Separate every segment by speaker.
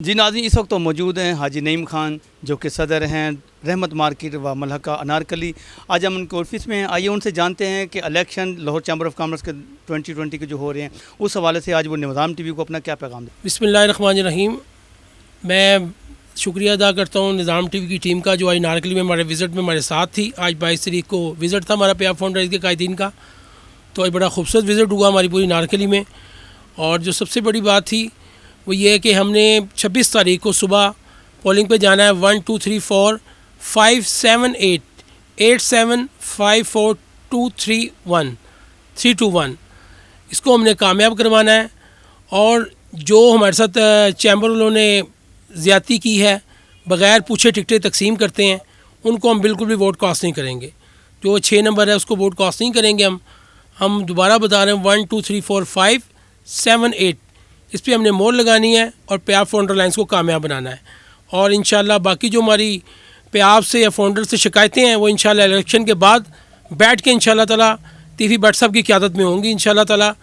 Speaker 1: जी नाज़रीन, इस वक्त तो मौजूद हैं हाजी नईम खान जो कि सदर हैं रहमत मार्केट व मलहका अनारकली। आज हम उनके ऑफिस में हैं, आइए उनसे जानते हैं कि election Lahore chamber of commerce के 2020 के जो हो रहे हैं उस हवाले से आज वो निज़ाम टीवी को अपना क्या पैगाम दें।
Speaker 2: बिस्मिल्लाहिर्रहमानिर्रहीम। मैं शुक्रिया अदा करता हूँ निज़ाम टीवी की टीम का जो आज नारकली में हमारे विज़िट में हमारे साथ थी। आज 22 तारीख को विज़िट था हमारा पे फाउंडर के कायदीन का, तो आज बड़ा खूबसूरत विज़िट हुआ हमारी पूरी नारकली में। और जो सबसे बड़ी बात थी वो ये है कि हमने 26 तारीख को सुबह पोलिंग पे जाना है 1 2 3 4 5 7 8 8 7 5 4 2 3 1 3 2 1 इसको हमने कामयाब करवाना है। और जो हमारे साथ चैम्बर वालों ने ज़्यादती की है, बग़ैर पूछे टिकटें तकसीम करते हैं, उनको हम बिल्कुल भी वोट कास्ट नहीं करेंगे। जो 6 नंबर है उसको वोट कास्ट नहीं करेंगे हम दोबारा बता रहे हैं 1 2 3 4 5 7 8 इस पर हमने मोहर लगानी है और प्याब फाउंडर लाइन्स को कामयाब बनाना है। और इंशाल्लाह बाकी जो हमारी प्याब से या फाउंडर से शिकायतें हैं वो इंशाल्लाह इलेक्शन के बाद बैठ के इंशाल्लाह ताला टीवी भट्ट साहब की क़यादत में होंगी इंशाल्लाह ताला।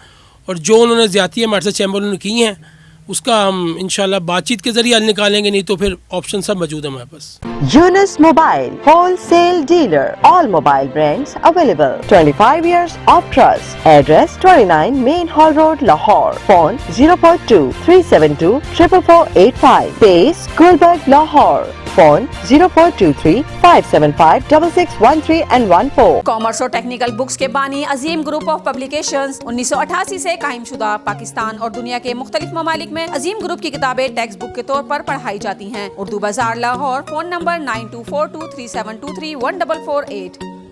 Speaker 2: और जो उन्होंने ज़्यादतियाँ हमारे साथ चैम्बर ने की हैं उसका हम इंशाल्लाह बातचीत के ज़रिए हल निकालेंगे, नहीं तो फिर ऑप्शन सब मौजूद है हमारे पास।
Speaker 3: Yunus Mobile, wholesale dealer, all mobile brands available. 25 years of trust. Address 29 Main Hall Road, Lahore. Phone 042 372 4485. Base Gulberg, Lahore. Phone 0423 575 6613 and 14.
Speaker 4: Commerce और टेक्निकल बुक्स के बानी अजीम ग्रुप ऑफ पब्लिकेशंस 1988 से कायम शुदा पाकिस्तान और दुनिया के मुख्तलिफ ममालिक में अजीम ग्रुप की किताबें टेक्स्ट बुक के तौर पर पढ़ाई जाती हैं। उर्दू बाजार लाहौर। Phone number 924237231448।